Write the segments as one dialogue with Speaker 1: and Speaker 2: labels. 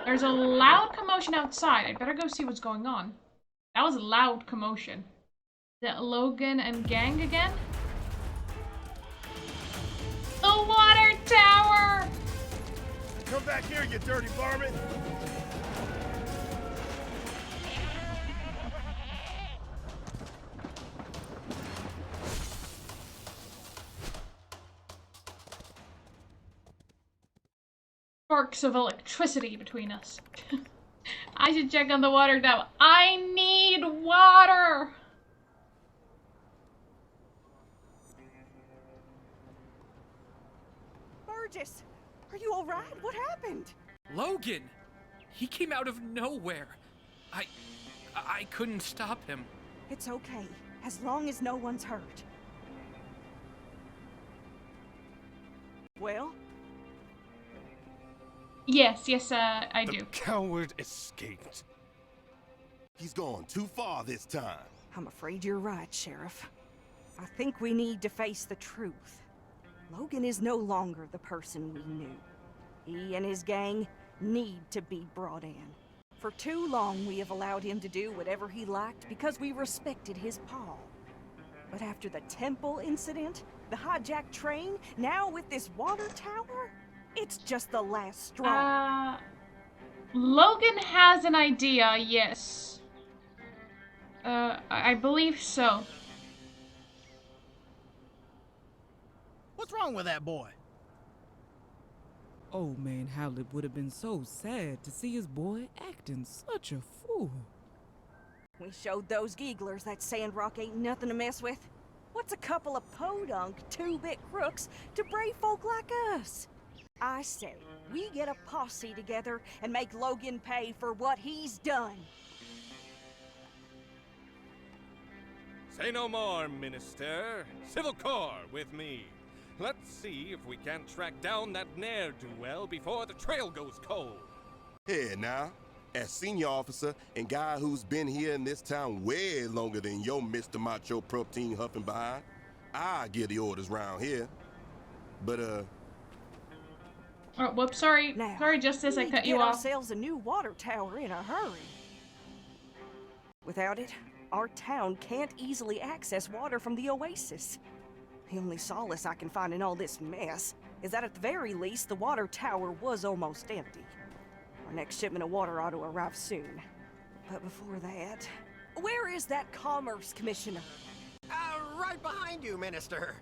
Speaker 1: There's a loud commotion outside. I better go see what's going on. That was a loud commotion. Is it Logan and gang again? The water tower!
Speaker 2: Come back here, you dirty varmint!
Speaker 1: Sparks of electricity between us. I should check on the water tower. I need water!
Speaker 3: Burgess, are you alright? What happened?
Speaker 4: Logan! He came out of nowhere. I couldn't stop him.
Speaker 3: It's okay, as long as no one's hurt. Well?
Speaker 1: Yes, I do.
Speaker 2: The coward escaped. He's gone too far this time.
Speaker 3: I'm afraid you're right, Sheriff. I think we need to face the truth. Logan is no longer the person we knew. He and his gang need to be brought in. For too long, we have allowed him to do whatever he liked because we respected his paw. But after the temple incident, the hijacked train, now with this water tower, it's just the last straw.
Speaker 1: Logan has an idea, yes. I believe so.
Speaker 5: What's wrong with that boy?
Speaker 6: Old man Howlett would have been so sad to see his boy acting such a fool.
Speaker 3: We showed those geeglers that Sandrock ain't nothing to mess with. What's a couple of podunk, two-bit crooks to brave folk like us? I say, we get a posse together and make Logan pay for what he's done.
Speaker 7: Say no more, Minister. Civil Corps with me. Let's see if we can't track down that ne'er-do-well before the trail goes cold.
Speaker 2: Here now, as senior officer and guy who's been here in this town way longer than your Mr. Macho Protein huffing behind, I give the orders round here. But,
Speaker 1: Oh, whoops, sorry.
Speaker 3: Now,
Speaker 1: Sorry, Justice,
Speaker 3: we
Speaker 1: I
Speaker 3: need
Speaker 1: cut
Speaker 3: to
Speaker 1: you
Speaker 3: get
Speaker 1: off.
Speaker 3: ourselves a new water tower in a hurry. Without it, our town can't easily access water from the oasis. The only solace I can find in all this mess is that at the very least, the water tower was almost empty. Our next shipment of water ought to arrive soon. But before that, where is that Commerce Commissioner?
Speaker 5: Right behind you, Minister.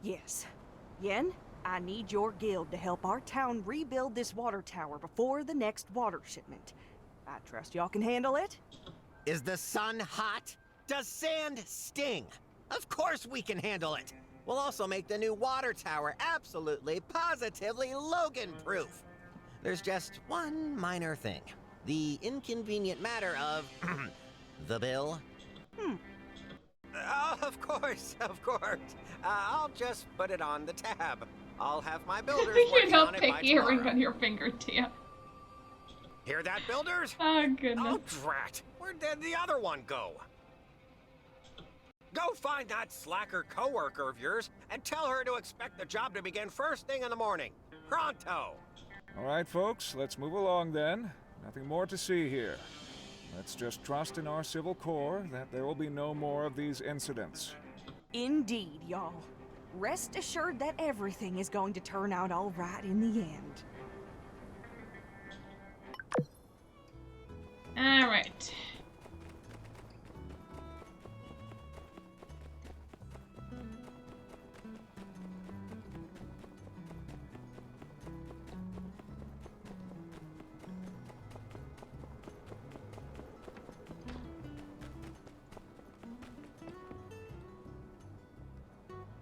Speaker 3: Yes. Yen, I need your guild to help our town rebuild this water tower before the next water shipment. I trust y'all can handle it?
Speaker 5: Is the sun hot? Does sand sting? Of course we can handle it. We'll also make the new water tower absolutely, positively Logan-proof. There's just one minor thing. The inconvenient matter of the bill. Of course, of course. I'll just put it on the tab. I'll have my builders
Speaker 1: You're
Speaker 5: working
Speaker 1: not
Speaker 5: on it by
Speaker 1: picky a ring
Speaker 5: tomorrow.
Speaker 1: on your finger, Tia.
Speaker 5: Hear that, builders?
Speaker 1: Oh, goodness.
Speaker 5: Oh, drat! Where did the other one go? Go find that slacker coworker of yours and tell her to expect the job to begin first thing in the morning. Pronto!
Speaker 8: All right, folks, let's move along then. Nothing more to see here. Let's just trust in our Civil Corps that there will be no more of these incidents.
Speaker 3: Indeed, y'all. Rest assured that everything is going to turn out all right in the end.
Speaker 1: All right.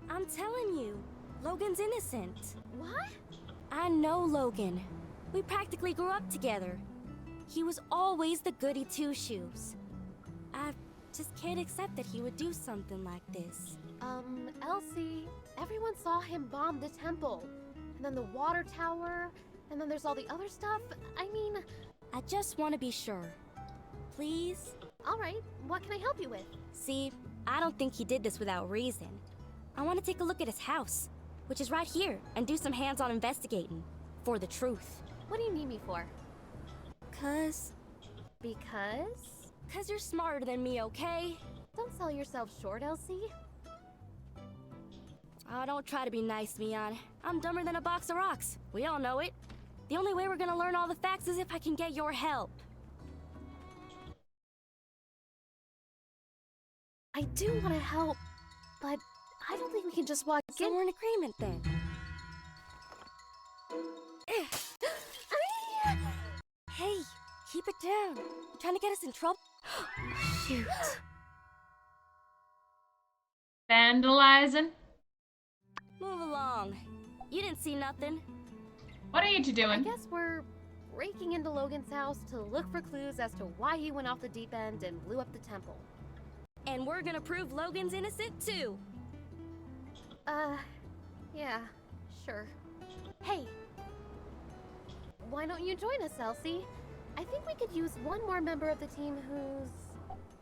Speaker 9: I'm telling you, Logan's innocent.
Speaker 10: What?
Speaker 9: I know Logan. We practically grew up together. He was always the goody two-shoes. I just can't accept that he would do something like this.
Speaker 10: Elsie, everyone saw him bomb the temple. And then the water tower, and then there's all the other stuff. I mean...
Speaker 9: I just want to be sure. Please?
Speaker 10: Alright, what can I help you with?
Speaker 9: See, I don't think he did this without reason. I want to take a look at his house, which is right here, and do some hands-on investigating. For the truth.
Speaker 10: What do you need me for?
Speaker 9: Cause you're smarter than me, okay?
Speaker 10: Don't sell yourself short, Elsie.
Speaker 9: Oh, don't try to be nice, Mion. I'm dumber than a box of rocks. We all know it. The only way we're gonna learn all the facts is if I can get your help.
Speaker 10: I do want to help, but I don't think we can just walk
Speaker 9: So we're in agreement then. Hey, keep it down. You trying to get us in trouble? Shoot.
Speaker 1: Vandalizing?
Speaker 9: Move along. You didn't see nothing.
Speaker 1: What are you two
Speaker 10: I
Speaker 1: doing?
Speaker 10: guess we're breaking into Logan's house to look for clues as to why he went off the deep end and blew up the temple.
Speaker 9: And we're gonna prove Logan's innocent too.
Speaker 10: Yeah, sure. Hey, why don't you join us, Elsie? I think we could use one more member of the team who's...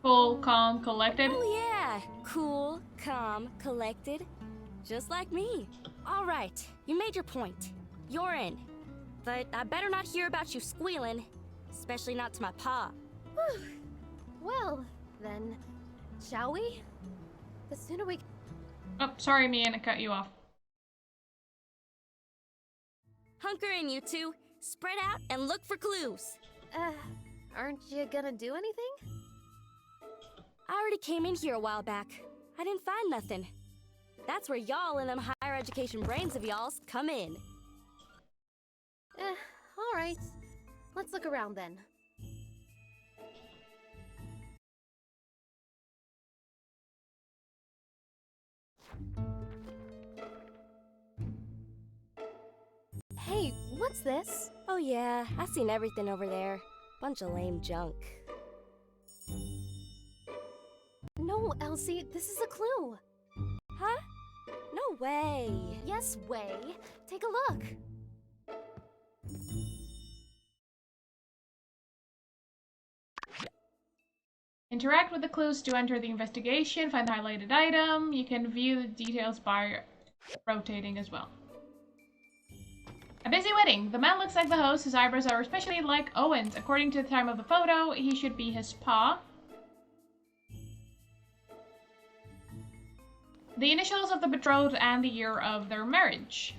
Speaker 1: Cool, calm, collected.
Speaker 9: Oh yeah, cool, calm, collected. Just like me. All right, you made your point. You're in. But I better not hear about you squealing. Especially not to my pa.
Speaker 10: Well, then, shall we? The sooner we...
Speaker 1: Oh, sorry, Mian, I cut you off.
Speaker 9: Hunker in, you two. Spread out and look for clues.
Speaker 10: Aren't you gonna do anything?
Speaker 9: I already came in here a while back. I didn't find nothing. That's where y'all and them higher education brains of y'all's come in.
Speaker 10: Alright. Let's look around then. Hey, what's this?
Speaker 9: Oh yeah, I seen everything over there. Bunch of lame junk.
Speaker 10: No, Elsie, this is a clue.
Speaker 9: Huh? No way.
Speaker 10: Yes way. Take a look.
Speaker 1: Interact with the clues to enter the investigation, find the highlighted item. You can view the details by rotating as well. A busy wedding. The man looks like the host. His eyebrows are especially like Owen's. According to the time of the photo, he should be his pa. The initials of the betrothed and the year of their marriage.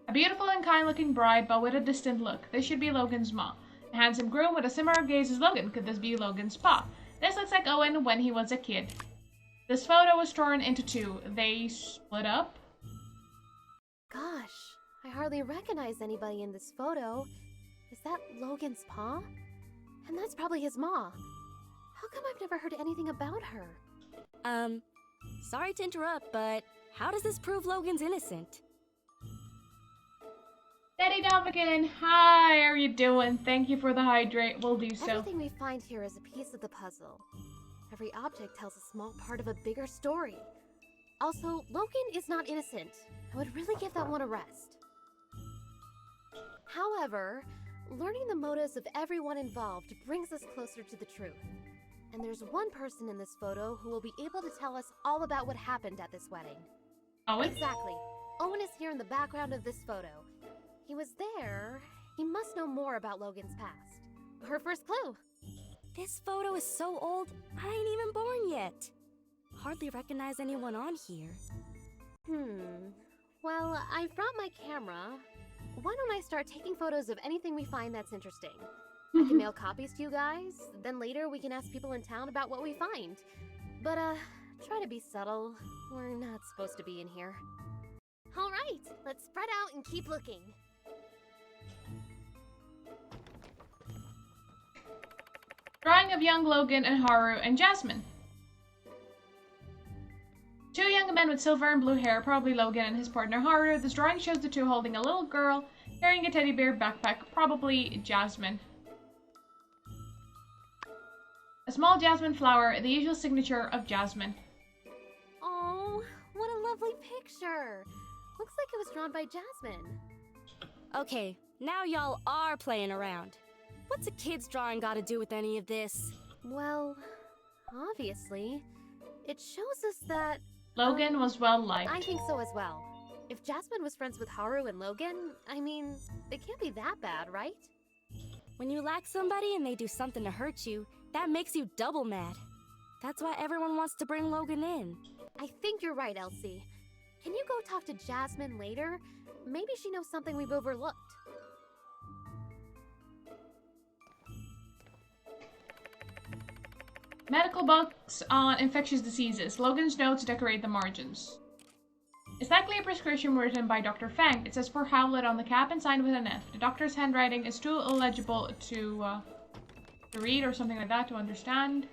Speaker 1: A beautiful and kind-looking bride, but with a distant look. This should be Logan's ma. A handsome groom with a similar gaze as Logan. Could this be Logan's pa? This looks like Owen when he was a kid. This photo was torn into two. They split up.
Speaker 10: Gosh, I hardly recognize anybody in this photo. Is that Logan's pa? And that's probably his ma. How come I've never heard anything about her?
Speaker 9: Sorry to interrupt, but how does this prove Logan's innocent?
Speaker 1: Daddy Dominican, hi, how are you doing? Thank you for the hydrate. We'll do so.
Speaker 10: Everything we find here is a piece of the puzzle. Every object tells a small part of a bigger story. Also, Logan is not innocent. I would really give that one a rest. However, learning the motives of everyone involved brings us closer to the truth. And there's one person in this photo who will be able to tell us all about what happened at this wedding.
Speaker 1: Owen?
Speaker 10: Exactly. Owen is here in the background of this photo. He was there. He must know more about Logan's past. Her first clue.
Speaker 9: This photo is so old, I ain't even born yet. Hardly recognize anyone on here.
Speaker 10: Well, I brought my camera. Why don't I start taking photos of anything we find that's interesting? I can mail copies to you guys, then later we can ask people in town about what we find. But, try to be subtle. We're not supposed to be in here. Alright, let's spread out and keep looking.
Speaker 1: Drawing of young Logan and Haru and Jasmine. Two young men with silver and blue hair, probably Logan and his partner Haru. This drawing shows the two holding a little girl carrying a teddy bear backpack, probably Jasmine. A small jasmine flower, the usual signature of Jasmine.
Speaker 10: Oh, what a lovely picture. Looks like it was drawn by Jasmine.
Speaker 9: Okay, now y'all are playing around. What's a kid's drawing got to do with any of this?
Speaker 10: Well, obviously, it shows us that...
Speaker 1: Logan was well liked.
Speaker 10: I think so as well. If Jasmine was friends with Haru and Logan, I mean, it can't be that bad, right?
Speaker 9: When you like somebody and they do something to hurt you, that makes you double mad. That's why everyone wants to bring Logan in.
Speaker 10: I think you're right, Elsie. Can you go talk to Jasmine later? Maybe she knows something we've overlooked.
Speaker 1: Medical books on infectious diseases. Logan's notes decorate the margins. It's likely a prescription written by Dr. Fang. It says for Howlett on the cap and signed with an F. The doctor's handwriting is too illegible to read or something like that to understand.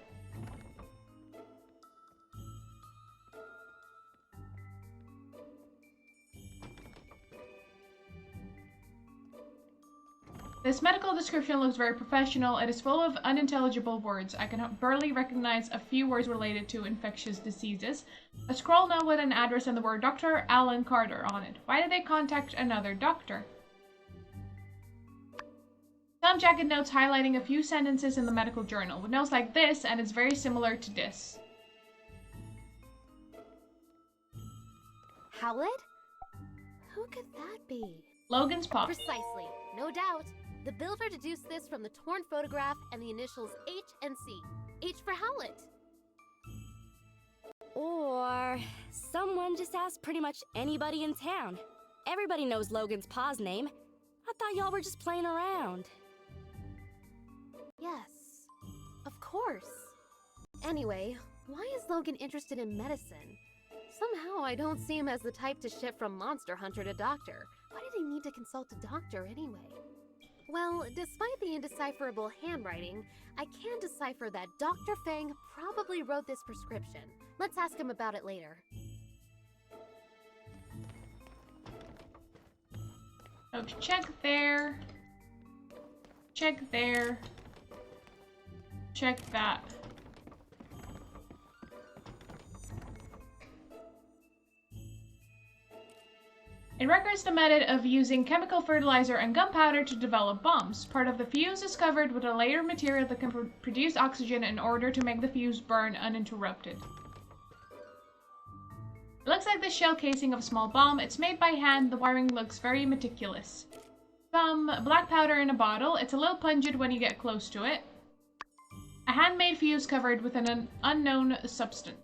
Speaker 1: This medical description looks very professional. It is full of unintelligible words. I can barely recognize a few words related to infectious diseases. A scroll note with an address and the word Dr. Alan Carter on it. Why did they contact another doctor? Some jagged notes highlighting a few sentences in the medical journal. With notes like this, and it's very similar to this.
Speaker 10: Howlett? Who could that be?
Speaker 1: Logan's pop.
Speaker 10: Precisely. No doubt. The builder deduced this from the torn photograph and the initials H and C. H for Howlett.
Speaker 9: Or someone just asked pretty much anybody in town. Everybody knows Logan's pa's name. I thought y'all were just playing around.
Speaker 10: Yes, of course. Anyway, why is Logan interested in medicine? Somehow I don't see him as the type to shift from monster hunter to doctor. Why did he need to consult a doctor anyway? Well, despite the indecipherable handwriting, I can decipher that Dr. Fang probably wrote this prescription. Let's ask him about it later.
Speaker 1: So check there. Check there. Check that. It records the method of using chemical fertilizer and gunpowder to develop bombs. Part of the fuse is covered with a layer of material that can produce oxygen in order to make the fuse burn uninterrupted. It looks like the shell casing of a small bomb. It's made by hand. The wiring looks very meticulous. Some black powder in a bottle. It's a little pungent when you get close to it. A handmade fuse covered with an unknown substance.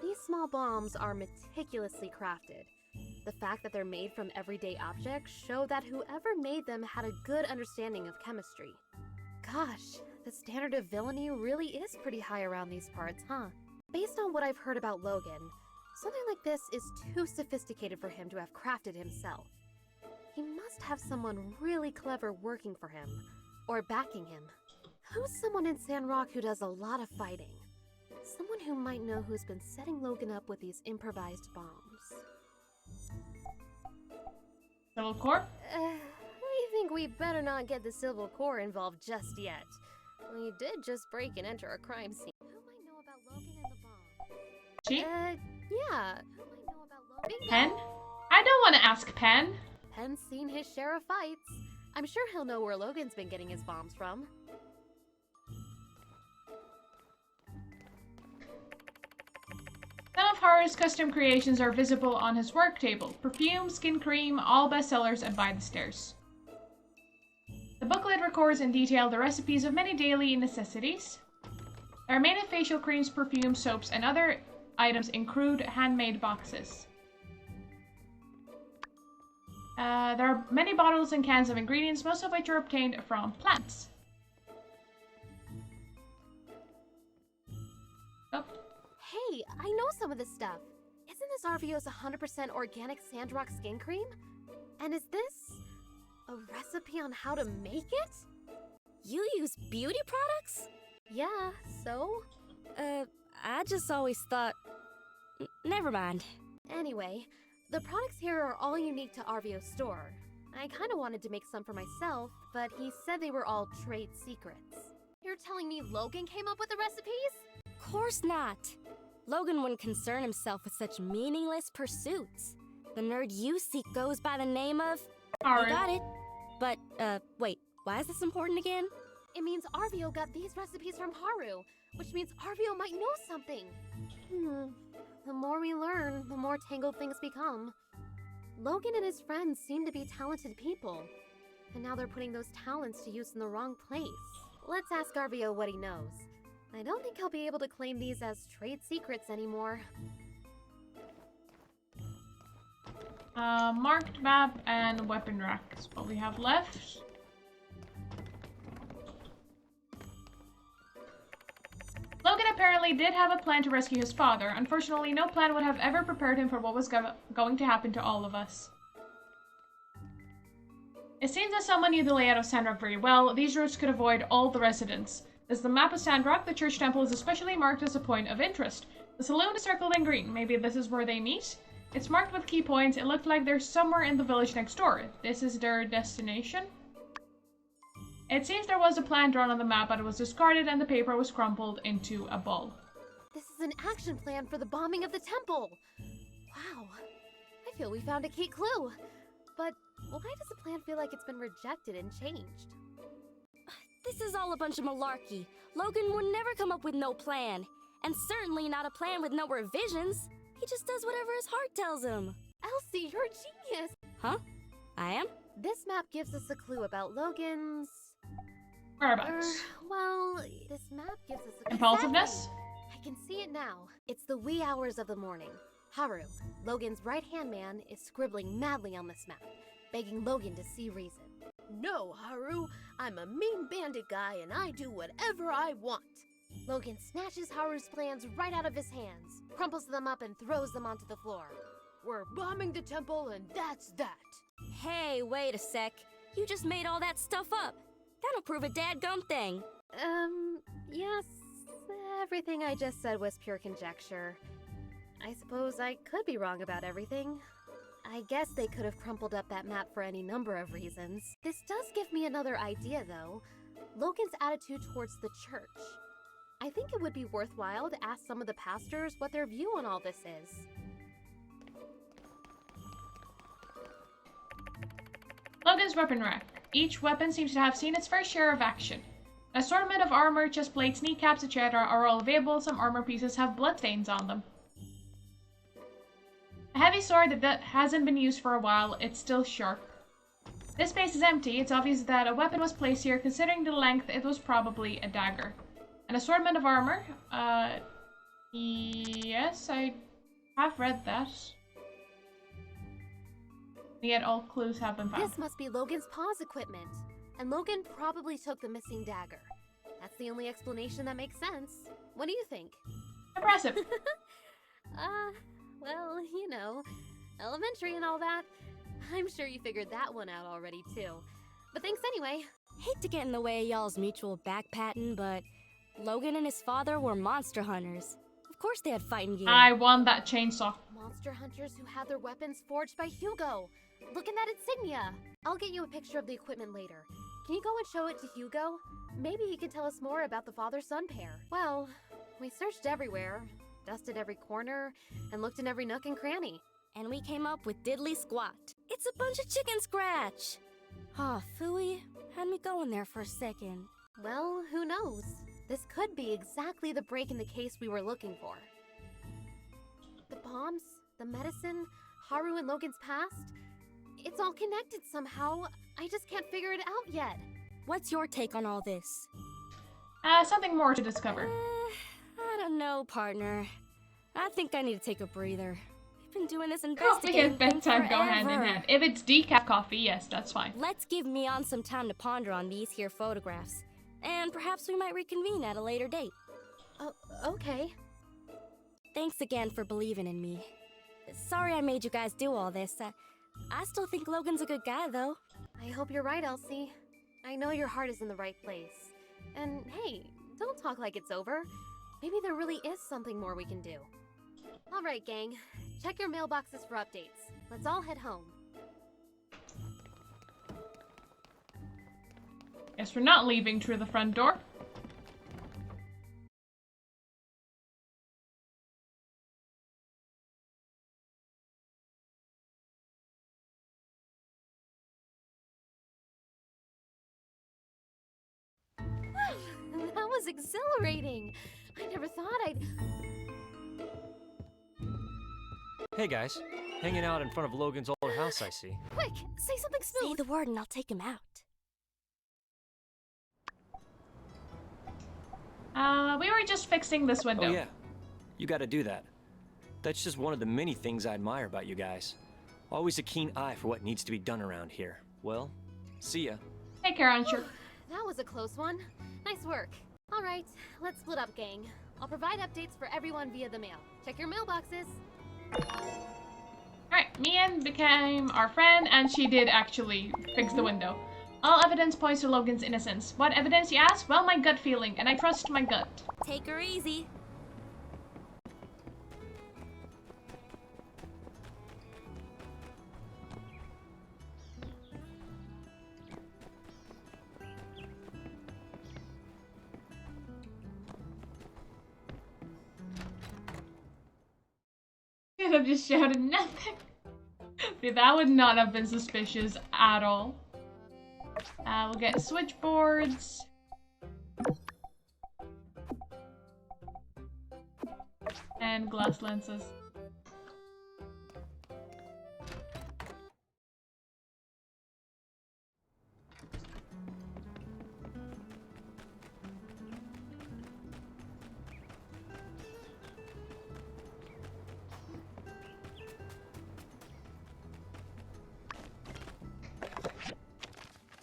Speaker 10: These small bombs are meticulously crafted. The fact that they're made from everyday objects show that whoever made them had a good understanding of chemistry. Gosh, the standard of villainy really is pretty high around these parts, huh? Based on what I've heard about Logan, something like this is too sophisticated for him to have crafted himself. He must have someone really clever working for him, or backing him. Who's someone in Sandrock who does a lot of fighting? Someone who might know who's been setting Logan up with these improvised bombs.
Speaker 1: Civil Corps?
Speaker 10: I think we better not get the Civil Corps involved just yet. We did just break and enter a crime scene. Who might know about Logan and the bomb?
Speaker 1: She?
Speaker 10: Yeah. Who might know about Logan?
Speaker 1: Pen? I don't want to ask Pen.
Speaker 10: Pen's seen his share of fights. I'm sure he'll know where Logan's been getting his bombs from.
Speaker 1: Some of Haru's custom creations are visible on his work table. Perfume, skin cream, all bestsellers and by the stairs. The booklet records in detail the recipes of many daily necessities. There are many facial creams, perfumes, soaps, and other items in crude, handmade boxes. There are many bottles and cans of ingredients, most of which are obtained from plants. Oh.
Speaker 10: Hey, I know some of this stuff. Isn't this RVO's 100% organic Sandrock skin cream? And is this a recipe on how to make it?
Speaker 9: You use beauty products?
Speaker 10: Yeah, so?
Speaker 9: I just always thought... Never mind.
Speaker 10: Anyway, the products here are all unique to RVO's store. I kinda wanted to make some for myself, but he said they were all trade secrets. You're telling me Logan came up with the recipes?
Speaker 9: Course not. Logan wouldn't concern himself with such meaningless pursuits. The nerd you seek goes by the name of...
Speaker 1: Alright.
Speaker 9: You got it. But, wait, why is this important again?
Speaker 10: It means RVO got these recipes from Haru, which means RVO might know something. The more we learn, the more tangled things become. Logan and his friends seem to be talented people. And now they're putting those talents to use in the wrong place. Let's ask Arvio what he knows. I don't think he'll be able to claim these as trade secrets anymore.
Speaker 1: Marked map and weapon rack is what we have left. Logan apparently did have a plan to rescue his father. Unfortunately, no plan would have ever prepared him for what was going to happen to all of us. It seems that someone knew the layout of Sandrock very well. These routes could avoid all the residents. As the map of Sandrock, the church temple is especially marked as a point of interest. The saloon is circled in green. Maybe this is where they meet? It's marked with key points. It looked like they're somewhere in the village next door. This is their destination. It seems there was a plan drawn on the map, but it was discarded and the paper was crumpled into a ball.
Speaker 10: This is an action plan for the bombing of the temple! Wow, I feel we found a key clue. But why does the plan feel like it's been rejected and changed?
Speaker 9: This is all a bunch of malarkey. Logan would never come up with no plan. And certainly not a plan with no revisions. He just does whatever his heart tells him.
Speaker 10: Elsie, you're a genius!
Speaker 9: Huh? I am?
Speaker 10: This map gives us a clue about Logan's...
Speaker 1: Whereabouts?
Speaker 10: Well, this map gives us a...
Speaker 1: Impulsiveness?
Speaker 10: I can see it now. It's the wee hours of the morning. Haru, Logan's right-hand man, is scribbling madly on this map, begging Logan to see reason. No, Haru, I'm a mean bandit guy and I do whatever I want. Logan snatches Haru's plans right out of his hands, crumples them up and throws them onto the floor. We're bombing the temple and that's that.
Speaker 9: Hey, wait a sec. You just made all that stuff up. That'll prove a dadgum thing.
Speaker 10: Yes, everything I just said was pure conjecture. I suppose I could be wrong about everything. I guess they could have crumpled up that map for any number of reasons. This does give me another idea, though. Logan's attitude towards the church. I think it would be worthwhile to ask some of the pastors what their view on all this is.
Speaker 1: Logan's weapon rack. Each weapon seems to have seen its fair share of action. An assortment of armor, chest plates, kneecaps, etc. are all available. Some armor pieces have bloodstains on them. A heavy sword that hasn't been used for a while, it's still sharp. This space is empty. It's obvious that a weapon was placed here. Considering the length, it was probably a dagger. An assortment of armor. Yes, I have read that. Yet all clues have been found.
Speaker 10: This must be Logan's pause equipment. And Logan probably took the missing dagger. That's the only explanation that makes sense. What do you think?
Speaker 1: Impressive.
Speaker 10: Well, you know, elementary and all that. I'm sure you figured that one out already, too. But thanks anyway.
Speaker 9: Hate to get in the way of y'all's mutual back-patting, but Logan and his father were monster hunters. Of course they had fighting gear.
Speaker 1: I won that chainsaw.
Speaker 10: Monster hunters who had their weapons forged by Hugo. Look at that insignia. I'll get you a picture of the equipment later. Can you go and show it to Hugo? Maybe he can tell us more about the father-son pair. Well, we searched everywhere, dusted every corner, and looked in every nook and cranny.
Speaker 9: And we came up with diddly squat. It's a bunch of chicken scratch. Ah, phooey. Had me going there for a second.
Speaker 10: Well, who knows? This could be exactly the break in the case we were looking for. The bombs, the medicine, Haru and Logan's past. It's all connected somehow. I just can't figure it out yet.
Speaker 9: What's your take on all this?
Speaker 1: Something more to discover.
Speaker 9: I don't know, partner. I think I need to take a breather. We've been doing this
Speaker 1: Coffee
Speaker 9: investigating
Speaker 1: and bedtime
Speaker 9: thing
Speaker 1: go hand in
Speaker 9: forever.
Speaker 1: hand. If it's decaf coffee, yes, that's fine.
Speaker 9: Let's give Mion some time to ponder on these here photographs. And perhaps we might reconvene at a later date.
Speaker 10: Oh, okay.
Speaker 9: Thanks again for believing in me. Sorry I made you guys do all this. I still think Logan's a good guy, though.
Speaker 10: I hope you're right, Elsie. I know your heart is in the right place. And hey, don't talk like it's over. Maybe there really is something more we can do. All right, gang. Check your mailboxes for updates. Let's all head home.
Speaker 1: Guess we're not leaving through the front door.
Speaker 10: That was exhilarating. I never thought I'd...
Speaker 11: Hey guys, Hanging out in front of Logan's old house, I see.
Speaker 10: Quick, say something
Speaker 9: Say
Speaker 10: smooth.
Speaker 9: the word and I'll take him out.
Speaker 1: We were just fixing this window.
Speaker 11: Oh yeah, you gotta do that. That's just one of the many things I admire about you guys. Always a keen eye for what needs to be done around here. Well, see ya.
Speaker 1: Take care, Ansher.
Speaker 10: That was a close one. Nice work. All right, let's split up, gang. I'll provide updates for everyone via the mail. Check your mailboxes.
Speaker 1: Alright, Mian became our friend, and she did actually fix the window. All evidence points to Logan's innocence. What evidence, you ask? Well, my gut feeling, and I trust my gut.
Speaker 9: Take her easy.
Speaker 1: Could have just shouted nothing. Dude, that would not have been suspicious at all. We'll get switchboards. And glass lenses.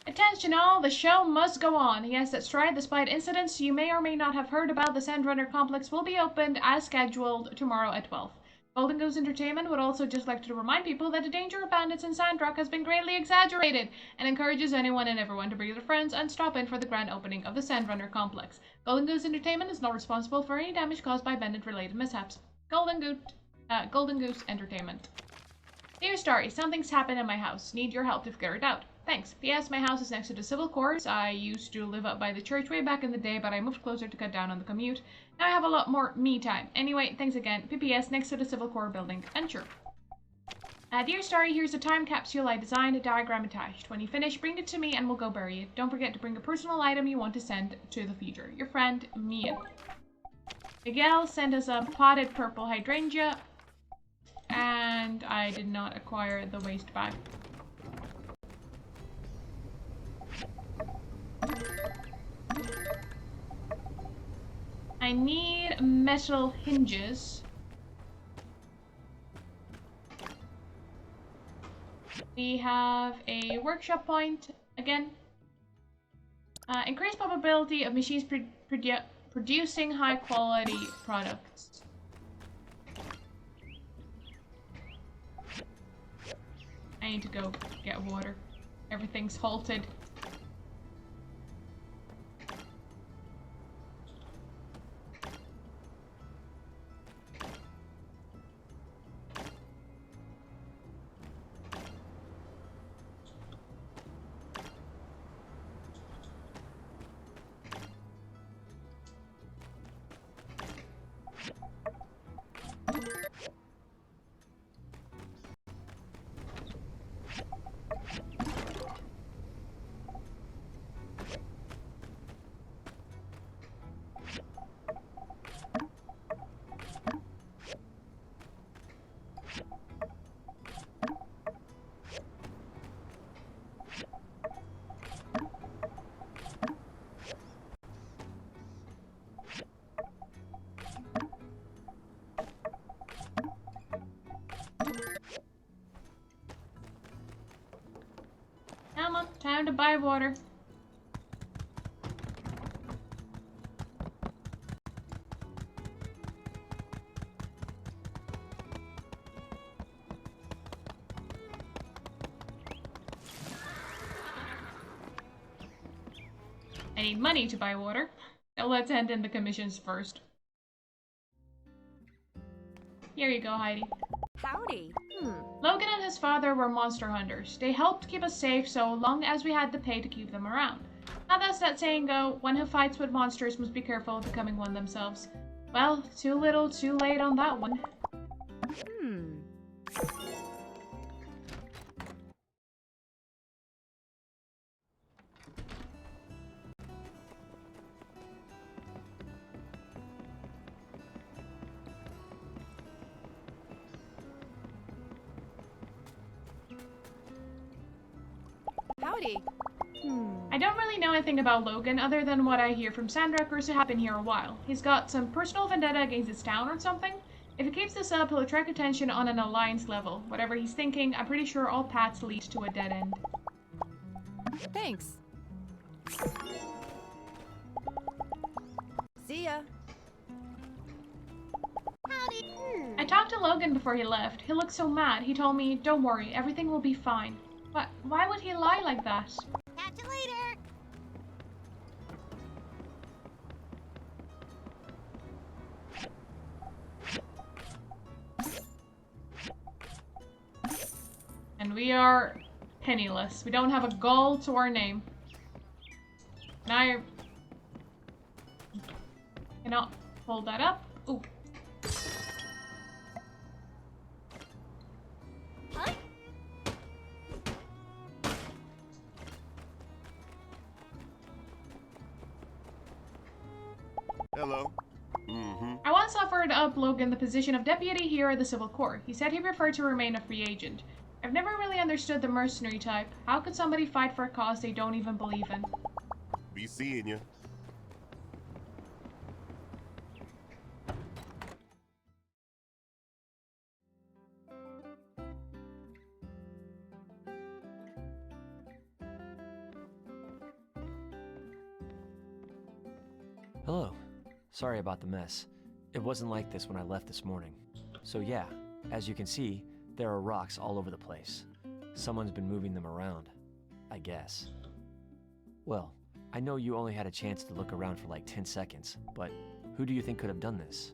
Speaker 1: Attention all, the show must go on. Yes, that's right, despite incidents you may or may not have heard about, the Sandrunner complex will be opened as scheduled tomorrow at 12. Golden Goose Entertainment would also just like to remind people that the danger of bandits in Sandrock has been greatly exaggerated and encourages anyone and everyone to bring their friends and stop in for the grand opening of the Sandrunner complex. Golden Goose Entertainment is not responsible for any damage caused by bandit-related mishaps. Golden Goose Entertainment. Dear Starry, something's happened in my house. Need your help to figure it out. Thanks. P.S. My house is next to the civil courts. I used to live up by the church way back in the day, but I moved closer to cut down on the commute. Now I have a lot more me time. Anyway, thanks again. P.P.S. next to the civil court building. Unsure. Dear Starry, here's a time capsule I designed, a diagram attached. When you finish, bring it to me and we'll go bury it. Don't forget to bring a personal item you want to send to the future. Your friend, Mia. Miguel sent us a potted purple hydrangea, and I did not acquire the waste bag. I need metal hinges. We have a workshop point again. Increased probability of machines producing high quality products. I need to go get water. Everything's halted. Come on, time to buy water. I need money to buy water. Now let's hand in the commissions first. Here you go, Heidi.
Speaker 3: Howdy.
Speaker 1: Logan and his father were monster hunters. They helped keep us safe so long as we had the pay to keep them around. How does that saying go? One who fights with monsters must be careful of becoming one themselves. Well, too little, too late on that one.
Speaker 12: Howdy.
Speaker 1: I don't really know anything about Logan other than what I hear from Sandrockers who have been here a while. He's got some personal vendetta against his town or something. If he keeps this up, he'll attract attention on an alliance level. Whatever he's thinking, I'm pretty sure all paths lead to a dead end.
Speaker 12: Thanks. See ya.
Speaker 10: Howdy.
Speaker 1: I talked to Logan before he left. He looked so mad. He told me, don't worry, everything will be fine. But why would he lie like that?
Speaker 10: Catch you later.
Speaker 1: And we are penniless. We don't have a goal to our name. And I cannot hold that up. Ooh.
Speaker 10: Huh?
Speaker 2: Hello.
Speaker 1: I once offered up Logan the position of deputy here at the Civil Corps. He said he preferred to remain a free agent. I've never really understood the mercenary type. How could somebody fight for a cause they don't even believe in?
Speaker 2: Be seeing you.
Speaker 11: Hello. Sorry about the mess. It wasn't like this when I left this morning. So yeah, as you can see, there are rocks all over the place. Someone's been moving them around, I guess. Well, I know you only had a chance to look around for like 10 seconds, but who do you think could have done this?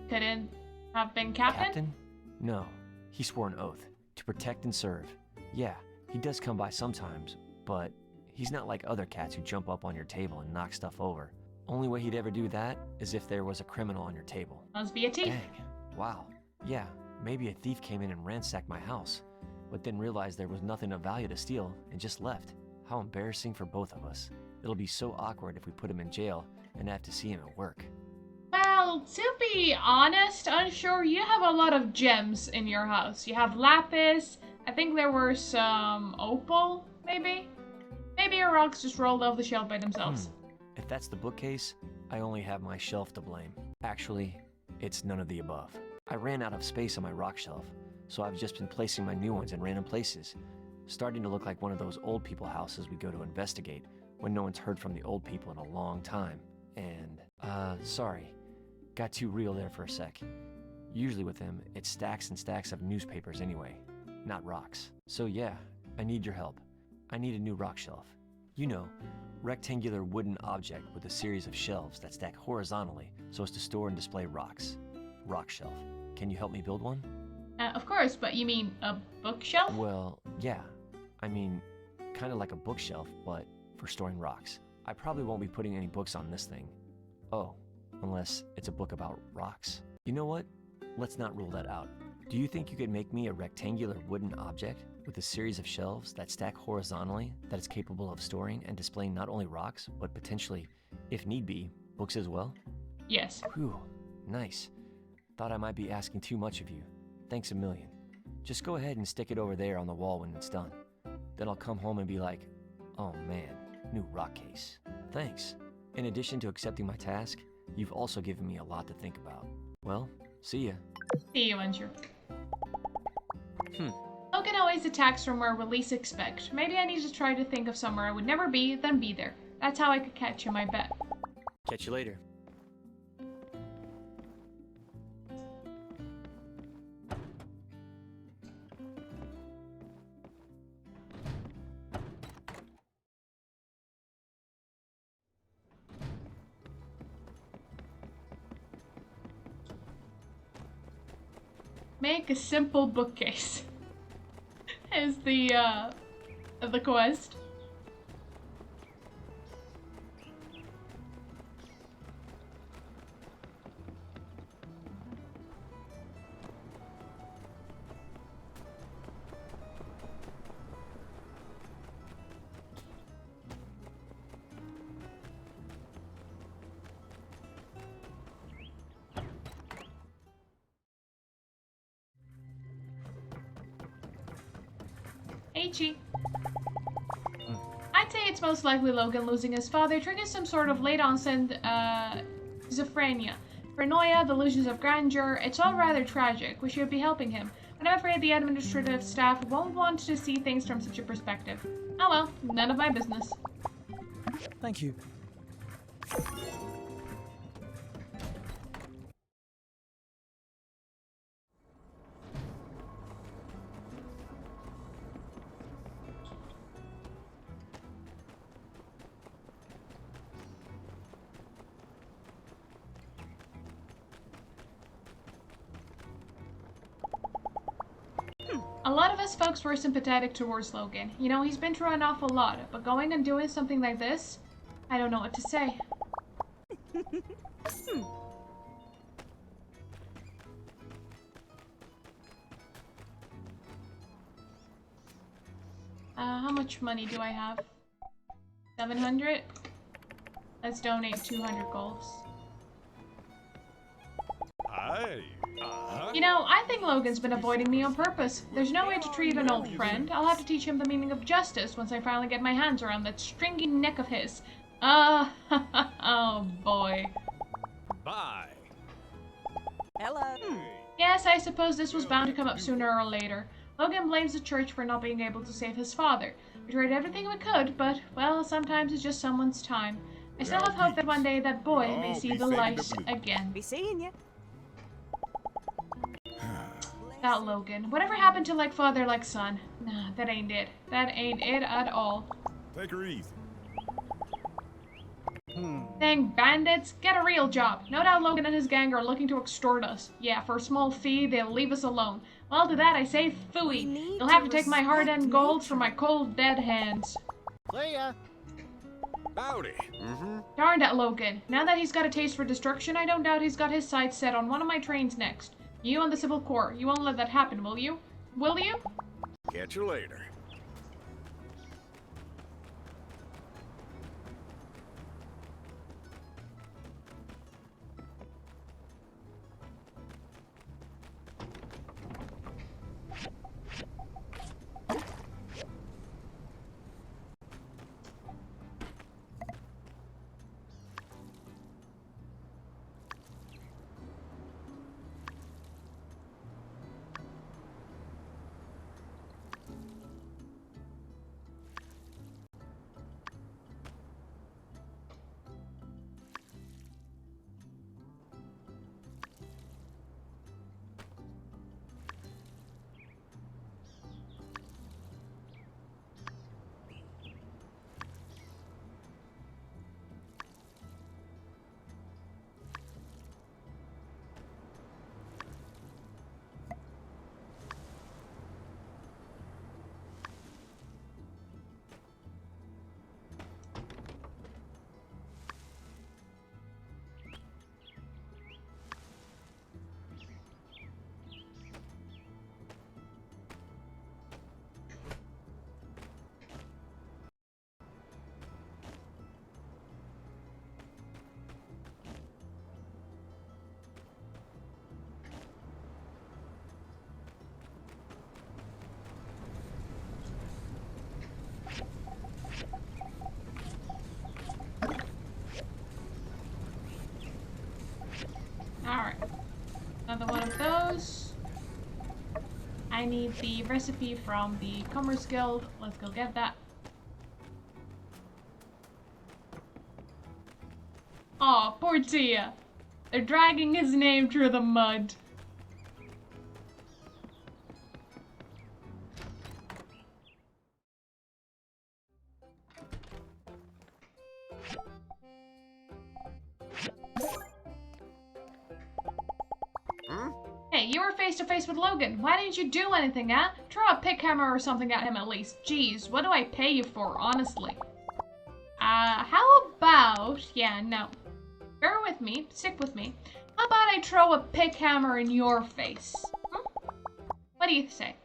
Speaker 1: Couldn't have been Captain?
Speaker 11: Captain? No. He swore an oath to protect and serve. Yeah, he does come by sometimes, but he's not like other cats who jump up on your table and knock stuff over. Only way he'd ever do that is if there was a criminal on your table.
Speaker 1: Must be a thief.
Speaker 11: Dang. Wow. Yeah, maybe a thief came in and ransacked my house, but then realized there was nothing of value to steal and just left. How embarrassing for both of us. It'll be so awkward if we put him in jail and have to see him at work.
Speaker 1: Well, to be honest, unsure, you have a lot of gems in your house. You have lapis, I think there were some opal, maybe? Maybe your rocks just rolled off the shelf by themselves.
Speaker 11: If that's the bookcase, I only have my shelf to blame. Actually, it's none of the above. I ran out of space on my rock shelf, so I've just been placing my new ones in random places, starting to look like one of those old people houses we go to investigate when no one's heard from the old people in a long time. And, sorry, got too real there for a sec. Usually with them, it's stacks and stacks of newspapers anyway, not rocks. So yeah, I need your help. I need a new rock shelf. You know, rectangular wooden object with a series of shelves that stack horizontally so as to store and display rocks. Rock shelf. Can you help me build one?
Speaker 1: Of course, but you mean a bookshelf?
Speaker 11: Well, yeah. I mean, kind of like a bookshelf, but for storing rocks. I probably won't be putting any books on this thing. Oh, unless it's a book about rocks. You know what? Let's not rule that out. Do you think you could make me a rectangular wooden object with a series of shelves that stack horizontally that is capable of storing and displaying not only rocks, but potentially, if need be, books as well?
Speaker 1: Yes.
Speaker 11: Whew, nice. Thought I might be asking too much of you. Thanks a million. Just go ahead and stick it over there on the wall when it's done. Then I'll come home and be like, oh man, new rock case. Thanks. In addition to accepting my task, you've also given me a lot to think about. Well, see ya.
Speaker 1: See you, Andrew. Logan always attacks from where we least expect. Maybe I need to try to think of somewhere I would never be, then be there. That's how I could catch him, I bet.
Speaker 11: Catch you later.
Speaker 1: Make a simple bookcase. Is the quest. Peachy. I'd say it's most likely Logan losing his father triggers some sort of late-onset schizophrenia. Paranoia, delusions of grandeur, it's all rather tragic. We should be helping him. But I'm afraid the administrative staff won't want to see things from such a perspective. Oh well, none of my business.
Speaker 13: Thank you.
Speaker 1: A lot of us folks were sympathetic towards Logan. You know, he's been through an awful lot, but going and doing something like this, I don't know what to say. How much money do I have? 700? Let's donate 200 golds.
Speaker 7: Aye.
Speaker 1: You know, I think Logan's been avoiding me on purpose. There's no way to treat an old friend. I'll have to teach him the meaning of justice once I finally get my hands around that stringy neck of his. Oh boy.
Speaker 7: Bye.
Speaker 3: Hello.
Speaker 1: Yes, I suppose this was bound to come up sooner or later. Logan blames the church for not being able to save his father. We tried everything we could, but, well, sometimes it's just someone's time. I still have hope that one day that boy may see the light again.
Speaker 3: Be seeing you.
Speaker 1: That Logan. Whatever happened to like father, like son? Nah, that ain't it. That ain't it at all.
Speaker 2: Take her easy.
Speaker 1: Dang bandits, get a real job. No doubt Logan and his gang are looking to extort us. Yeah, for a small fee, they'll leave us alone. Well, to that I say phooey. You'll have to take my hard-earned gold from my cold, dead hands.
Speaker 5: See ya.
Speaker 7: Howdy.
Speaker 1: Darn that Logan. Now that he's got a taste for destruction, I don't doubt he's got his sights set on one of my trains next. You and the Civil Corps. You won't let that happen, will you? Will you?
Speaker 7: Catch you later.
Speaker 1: Alright. Another one of those. I need the recipe from the Commerce Guild. Let's go get that. Aw, poor Tia. They're dragging his name through the mud. Hey, you were face to face with Logan. Why didn't you do anything, huh? Throw a pick hammer or something at him at least. Jeez, what do I pay you for, honestly? How about... Yeah, no. Bear with me. Stick with me. How about I throw a pick hammer in your face? What do you say?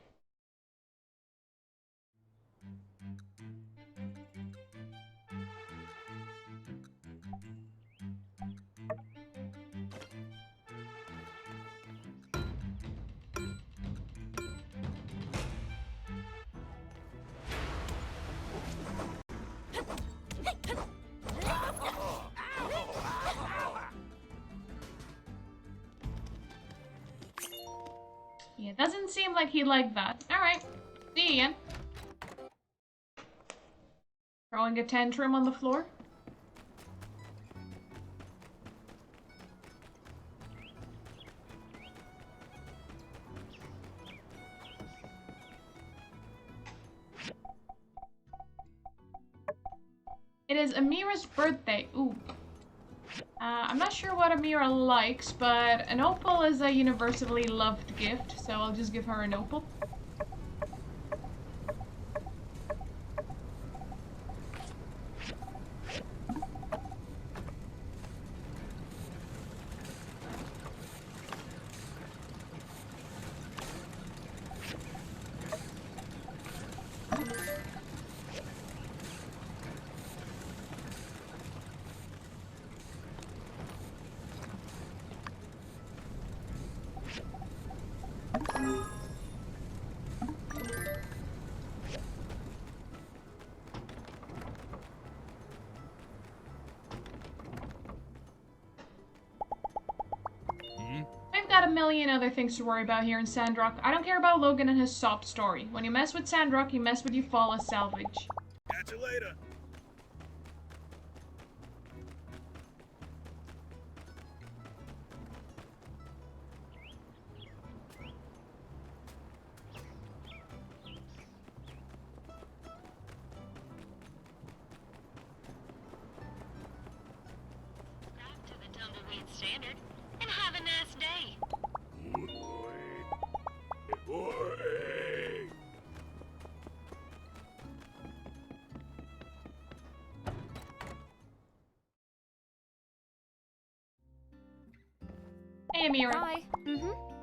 Speaker 1: Yeah, doesn't seem like he liked that. Alright. See you again. Throwing a tantrum on the floor. It is Amira's birthday. Ooh. I'm not sure what Amira likes, but an opal is a universally loved gift, so I'll just give her an opal. I've got a million other things to worry about here in Sandrock. I don't care about Logan and his sob story. When you mess with Sandrock, you mess with Eufaula's salvage.
Speaker 2: Catch you later.
Speaker 14: Back to the Tumbleweed Standard, and have a nice day.
Speaker 1: Hey, Amira.
Speaker 9: Hi.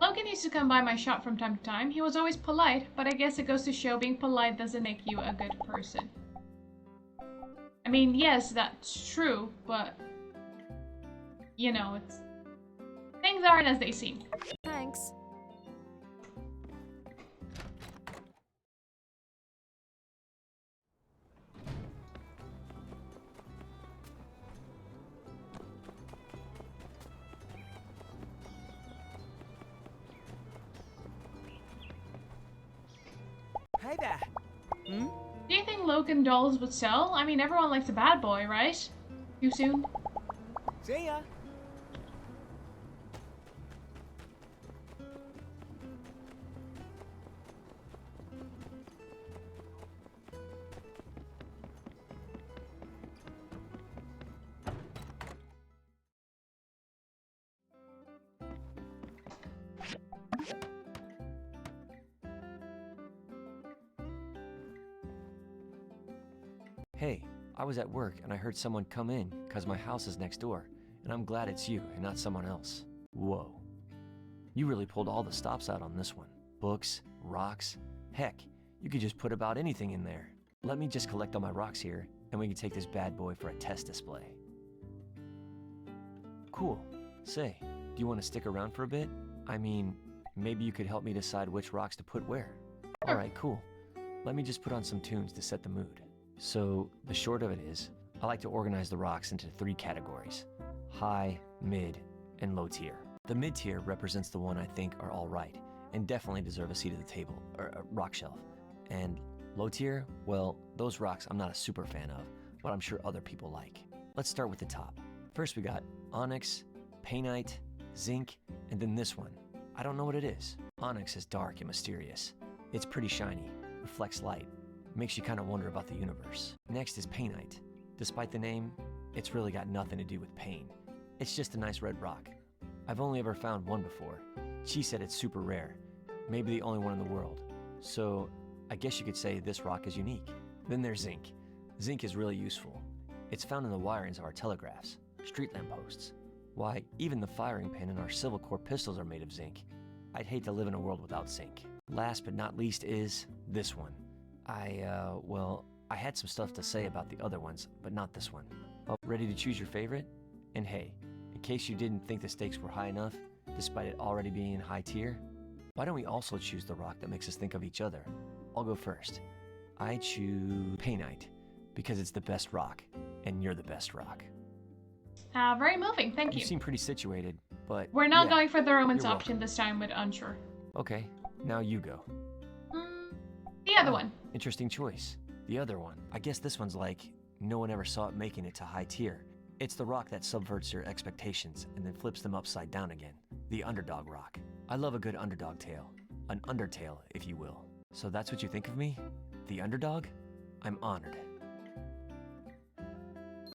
Speaker 1: Logan used to come by my shop from time to time. He was always polite, but I guess it goes to show being polite doesn't make you a good person. I mean, yes, that's true, but... You know, it's... Things aren't as they seem.
Speaker 9: Thanks.
Speaker 13: Hey there. Hmm?
Speaker 1: Do you think Logan dolls would sell? I mean, everyone likes a bad boy, right? Too soon?
Speaker 13: See ya.
Speaker 11: Hey, I was at work and I heard someone come in because my house is next door, and I'm glad it's you and not someone else. Whoa. You really pulled all the stops out on this one. Books, rocks, heck, you could just put about anything in there. Let me just collect all my rocks here, and we can take this bad boy for a test display. Cool. Say, do you want to stick around for a bit? I mean, maybe you could help me decide which rocks to put where. Alright, cool. Let me just put on some tunes to set the mood. So, the short of it is, I like to organize the rocks into 3 categories: high, mid, and low tier. The mid tier represents the one I think are alright, and definitely deserve a seat at the table, or a rock shelf. And low tier, well, those rocks I'm not a super fan of, but I'm sure other people like. Let's start with the top. First we got onyx, painite, zinc, and then this one. I don't know what it is. Onyx is dark and mysterious. It's pretty shiny, reflects light, makes you kind of wonder about the universe. Next is painite. Despite the name, it's really got nothing to do with pain. It's just a nice red rock. I've only ever found one before. She said it's super rare, maybe the only one in the world. So I guess you could say this rock is unique. Then there's zinc. Zinc is really useful. It's found in the wirings of our telegraphs, street lamp posts. Why, even the firing pin in our Civil Corps pistols are made of zinc. I'd hate to live in a world without zinc. Last but not least is this one. Well, I had some stuff to say about the other ones, but not this one. Oh, ready to choose your favorite? And hey, in case you didn't think the stakes were high enough, despite it already being in high tier, why don't we also choose the rock that makes us think of each other? I'll go first. I choose painite, because it's the best rock, and you're the best rock.
Speaker 1: Very moving, thank you.
Speaker 11: You seem pretty situated, but
Speaker 1: we're not
Speaker 11: yeah,
Speaker 1: going for the romance
Speaker 11: you're
Speaker 1: option
Speaker 11: welcome.
Speaker 1: this time with unsure.
Speaker 11: Okay, Now you go.
Speaker 1: The other one.
Speaker 11: Interesting choice. The other one. I guess this one's like, no one ever saw it making it to high tier. It's the rock that subverts your expectations and then flips them upside down again. The underdog rock. I love a good underdog tale. An undertale, if you will. So that's what you think of me? The underdog? I'm honored.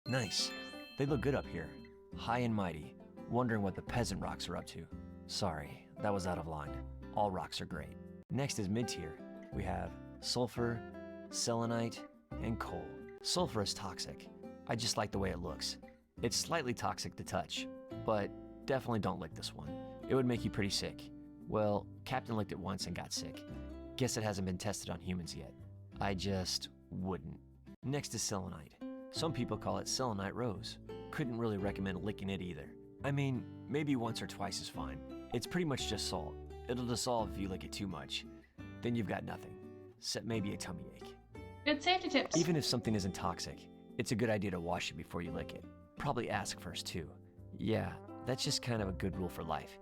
Speaker 11: Nice. They look good up here. High and mighty. Wondering what the peasant rocks are up to. Sorry, that was out of line. All rocks are great. Next is mid-tier. We have sulfur, selenite, and coal. Sulfur is toxic. I just like the way it looks. It's slightly toxic to touch, but definitely don't lick this one. It would make you pretty sick. Well, Captain licked it once and got sick. Guess it hasn't been tested on humans yet. I just wouldn't. Next is selenite. Some people call it selenite rose. Couldn't really recommend licking it either. I mean, maybe once or twice is fine. It's pretty much just salt. It'll dissolve if you lick it too much. Then you've got nothing, except maybe a tummy ache.
Speaker 1: Good safety tips.
Speaker 11: Even if something isn't toxic, it's a good idea to wash it before you lick it. Probably ask first too. Yeah, that's just kind of a good rule for life.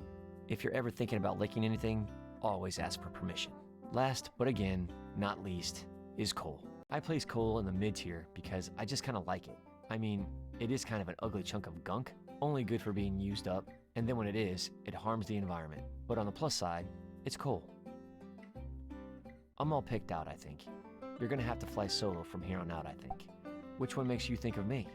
Speaker 11: If you're ever thinking about licking anything, always ask for permission. Last, but again, not least, is coal. I place coal in the mid-tier because I just kind of like it. I mean, it is kind of an ugly chunk of gunk, only good for being used up, and then when it is, it harms the environment. But on the plus side, it's coal. I'm all picked out, I think. You're gonna have to fly solo from here on out, I think. Which one makes you think of me?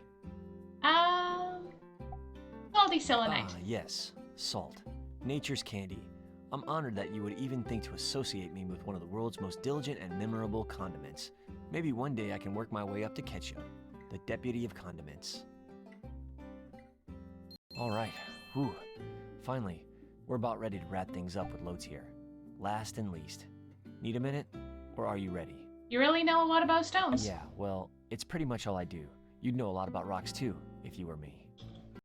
Speaker 1: Salty selenite.
Speaker 11: Ah, yes, salt. Nature's candy. I'm honored that you would even think to associate me with one of the world's most diligent and memorable condiments. Maybe one day I can work my way up to ketchup, the deputy of condiments. All right, whew. Finally, we're about ready to wrap things up with low tier. Last and least. Need a minute, or are you ready?
Speaker 1: You really know a lot about stones.
Speaker 11: Yeah, well, it's pretty much all I do. You'd know a lot about rocks too, if you were me.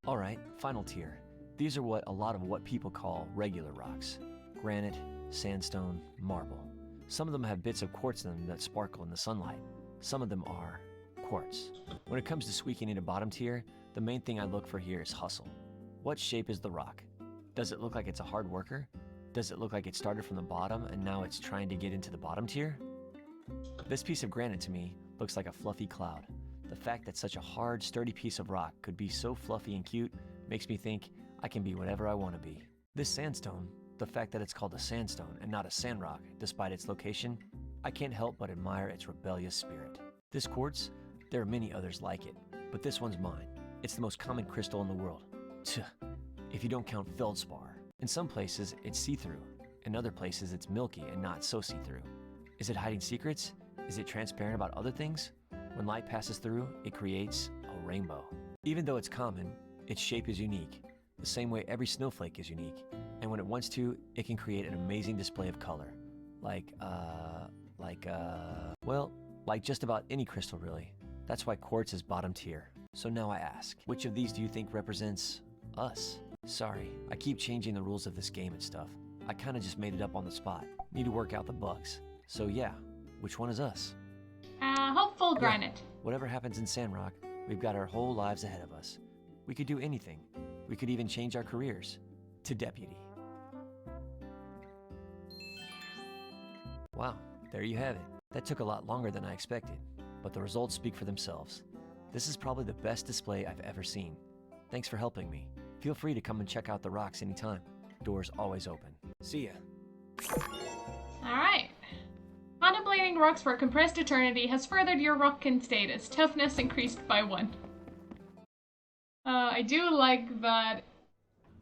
Speaker 11: All right, final tier. These are a lot of what people call regular rocks. Granite, sandstone, marble. Some of them have bits of quartz in them that sparkle in the sunlight. Some of them are quartz. When it comes to squeaking into bottom tier, the main thing I look for here is hustle. What shape is the rock? Does it look like it's a hard worker? Does it look like it started from the bottom and now it's trying to get into the bottom tier? This piece of granite to me looks like a fluffy cloud. The fact that such a hard, sturdy piece of rock could be so fluffy and cute makes me think I can be whatever I want to be. This sandstone, the fact that it's called a sandstone and not a sandrock, despite its location, I can't help but admire its rebellious spirit. This quartz, there are many others like it, but this one's mine. It's the most common crystal in the world. Tuh, if you don't count feldspar. In some places, it's see-through. In other places, it's milky and not so see-through. Is it hiding secrets? Is it transparent about other things? When light passes through, it creates a rainbow. Even though it's common, its shape is unique, the same way every snowflake is unique. And when it wants to, it can create an amazing display of color. Like just about any crystal really. That's why quartz is bottom tier. So now I ask, which of these do you think represents us? Sorry, I keep changing the rules of this game and stuff. I kinda just made it up on the spot. Need to work out the bugs. So yeah, which one is us?
Speaker 1: Hopeful granite.
Speaker 11: Yeah, whatever happens in Sandrock, we've got our whole lives ahead of us. We could do anything. We could even change our careers to deputy. Wow, there you have it. That took a lot longer than I expected, but the results speak for themselves. This is probably the best display I've ever seen. Thanks for helping me. Feel free to come and check out the rocks anytime. Doors always open. See ya.
Speaker 1: Alright. Contemplating rocks for a compressed eternity has furthered your rockin' status. Toughness increased by 1. I do like that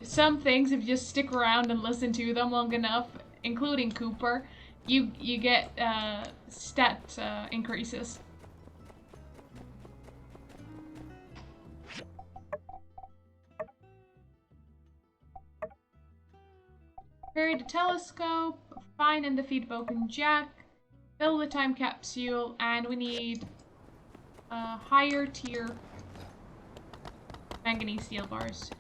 Speaker 1: some things, if you just stick around and listen to them long enough, including Cooper, you get stat increases. Buried a telescope, find and defeat Broken Jack, build a time capsule, and we need higher tier manganese steel bars.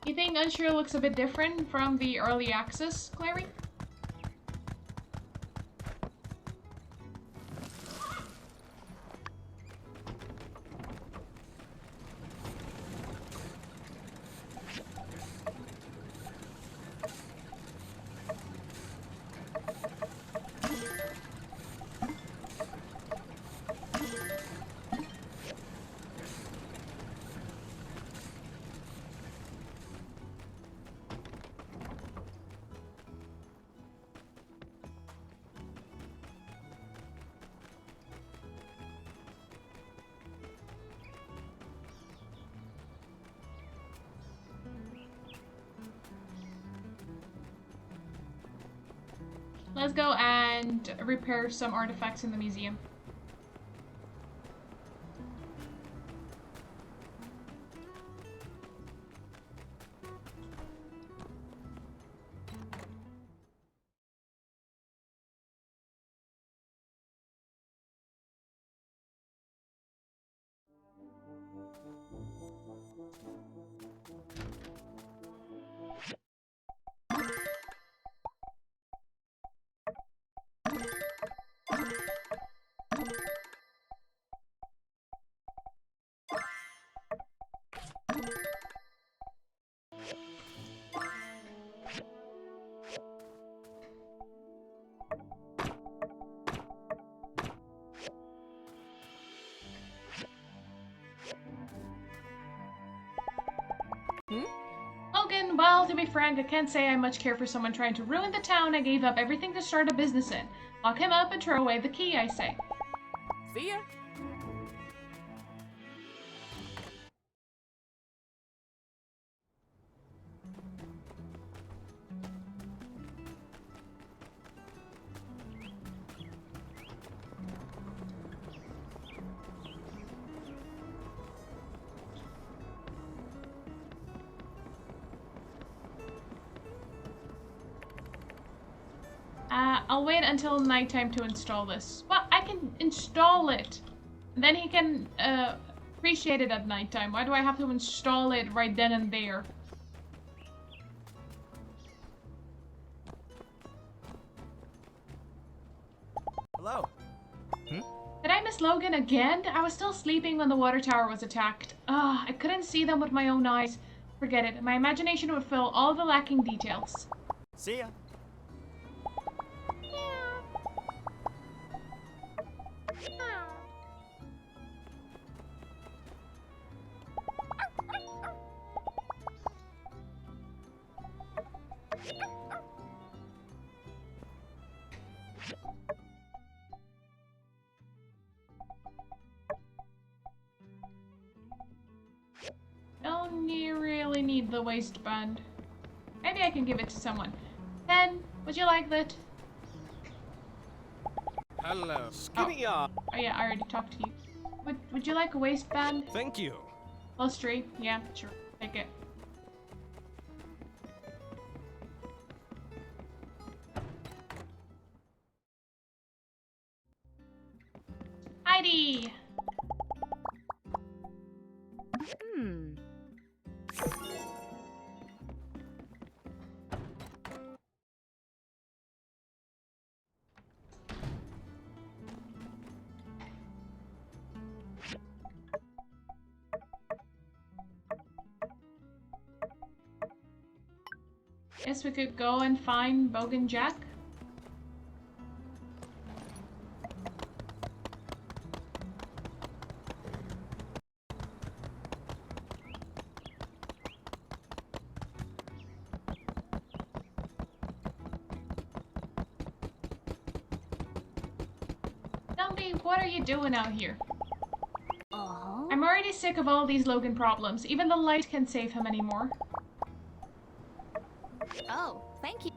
Speaker 1: You think Unsure looks a bit different from the early access, Clary? Let's go and repair some artifacts in the museum. Logan, well, to be frank, I can't say I much care for someone trying to ruin the town I gave up everything to start a business in. Lock him up and throw away the key, I say.
Speaker 13: See ya.
Speaker 1: I'll wait until nighttime to install this. Well, I can install it. Then he can appreciate it at nighttime. Why do I have to install it right then and there?
Speaker 13: Hello.
Speaker 1: Did I miss Logan again? I was still sleeping when the water tower was attacked. I couldn't see them with my own eyes. Forget it. My imagination would fill all the lacking details.
Speaker 13: See ya.
Speaker 1: Don't you really need the waistband? Maybe I can give it to someone. Ben, would you like that?
Speaker 7: Hello.
Speaker 1: Oh yeah, I already talked to you. Would you like a waistband?
Speaker 7: Thank you.
Speaker 1: +3. Yeah, sure. Take it. Heidi! Guess we could go and find Bogan Jack. Dumby, what are you doing out here? I'm already sick of all these Logan problems. Even the light can't save him anymore.
Speaker 9: Oh, thank you.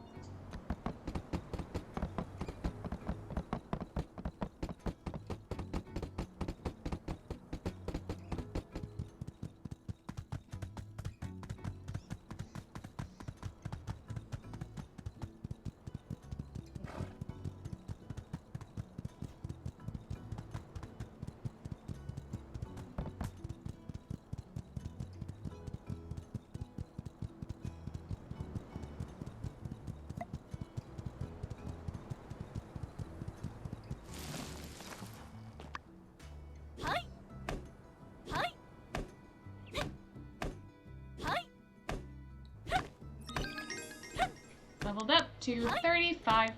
Speaker 1: Leveled up to 35.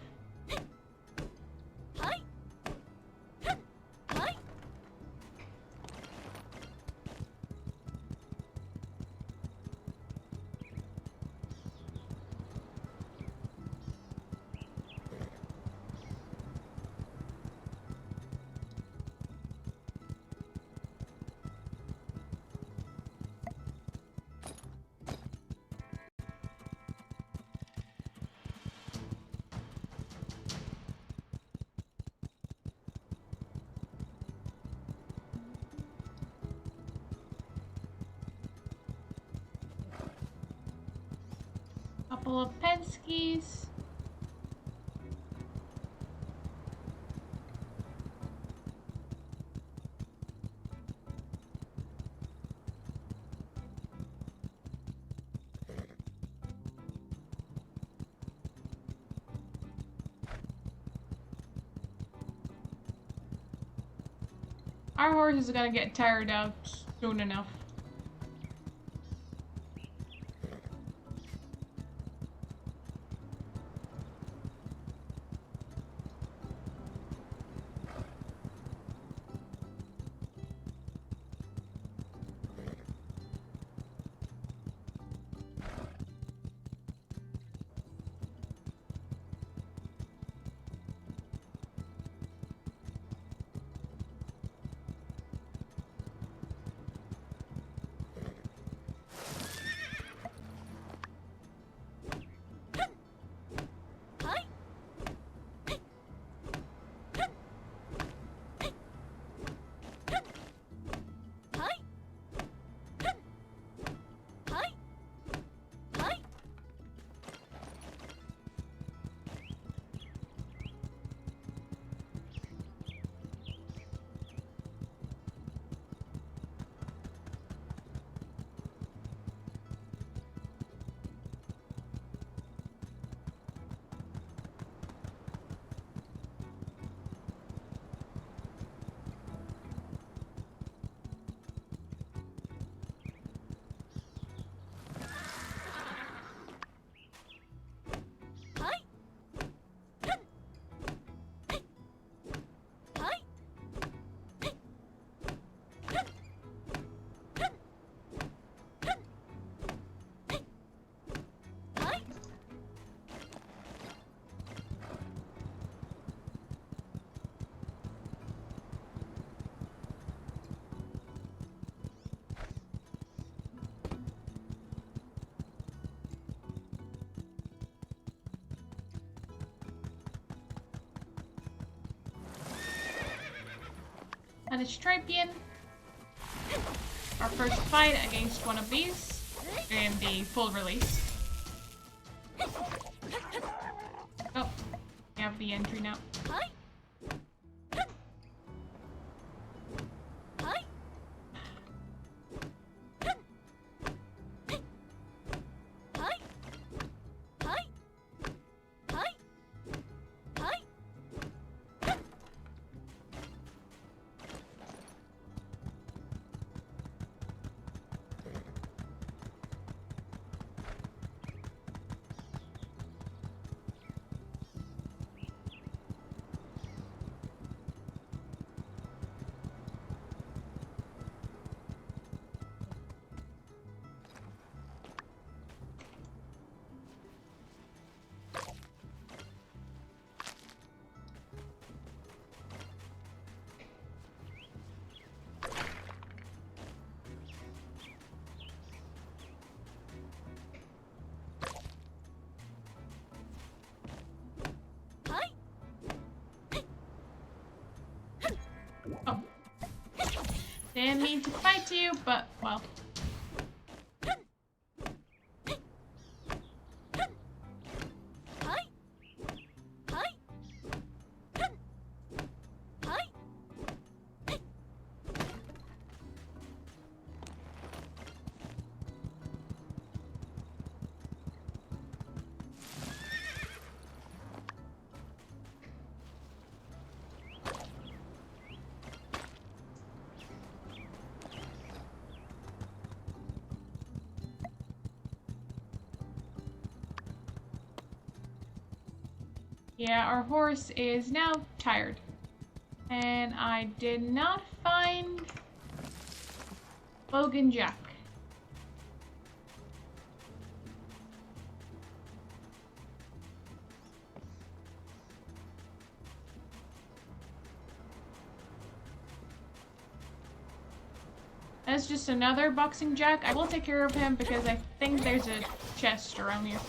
Speaker 1: Couple of Penskes. Our horse is gonna get tired out soon enough. And it's Tripian. Our first fight against one of these in the full release. Oh, we have the entry now. Oh. Didn't mean to fight you, but, well. Yeah, our horse is now tired. And I did not find Logan Jack. That's just another boxing jack. I will take care of him because I think there's a chest around here.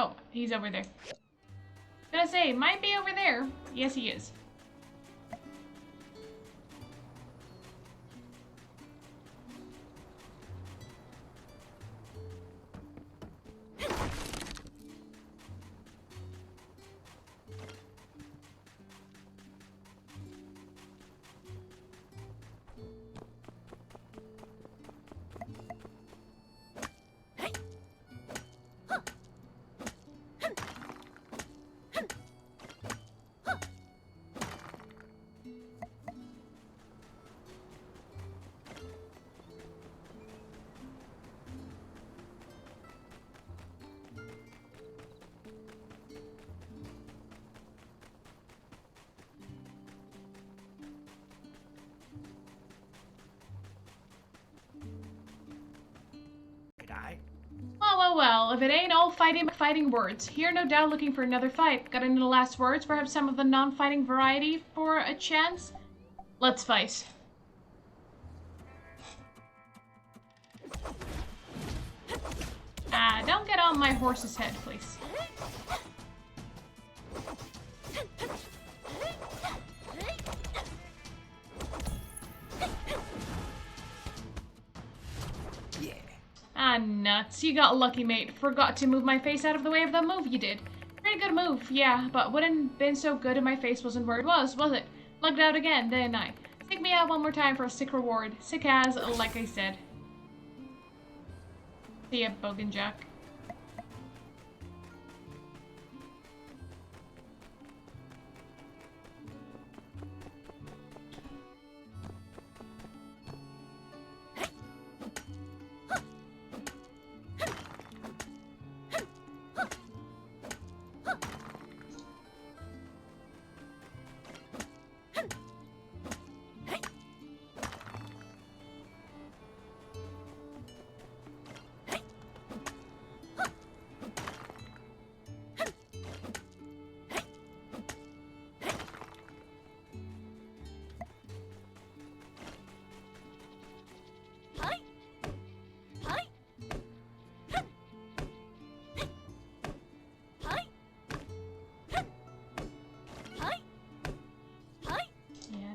Speaker 1: Oh, he's over there. Gonna say, might be over there. Yes, he is. Well, if it ain't all fighting words. Here, no doubt looking for another fight. Got any last words? Perhaps some of the non-fighting variety for a chance? Let's fight. Don't get on my horse's head, please. Nuts. You got lucky, mate. Forgot to move my face out of the way of the move you did. Pretty good move, yeah, but wouldn't been so good if my face wasn't where it was it? Lugged out again, didn't I? Take me out one more time for a sick reward. Sick as, like I said. See ya, Bogan Jack.